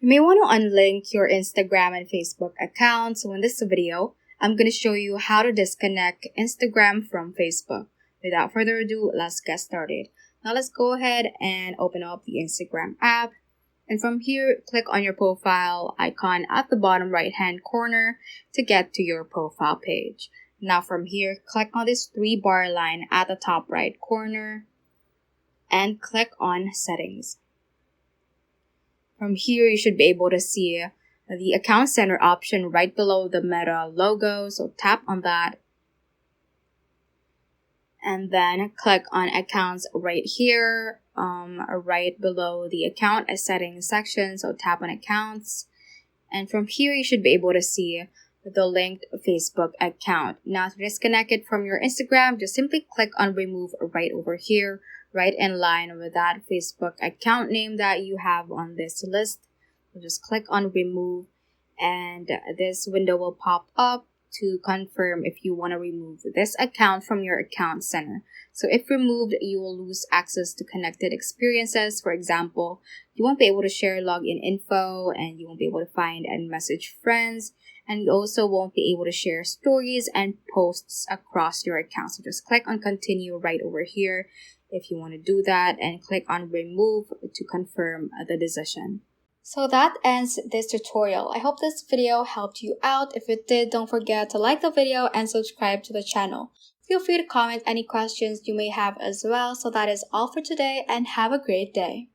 You may want to unlink your Instagram and Facebook accounts. So in this video, I'm going to show you how to disconnect Instagram from Facebook. Without further ado, let's get started. Now let's go ahead and open up the Instagram app. And from here, click on your profile icon at the bottom right-hand corner to get to your profile page. Now from here, click on this 3-bar line at the top right corner and click on Settings. From here, you should be able to see the Account Center option right below the Meta logo. So tap on that. And then click on Accounts right here, right below the Account Settings section. So tap on Accounts. And from here, you should be able to see the linked Facebook account. Now, to disconnect it from your Instagram, just simply click on Remove right over here, right in line with that Facebook account name that you have on this list. So just click on Remove, and this window will pop up to confirm if you want to remove this account from your account center. So if removed, you will lose access to connected experiences. For example, you won't be able to share login info, and you won't be able to find and message friends, and you also won't be able to share stories and posts across your account. So just click on Continue right over here if you want to do that, and click on Remove to confirm the decision. So that ends this tutorial. I hope this video helped you out. If it did, don't forget to like the video and subscribe to the channel. Feel free to comment any questions you may have as well. So that is all for today, and have a great day.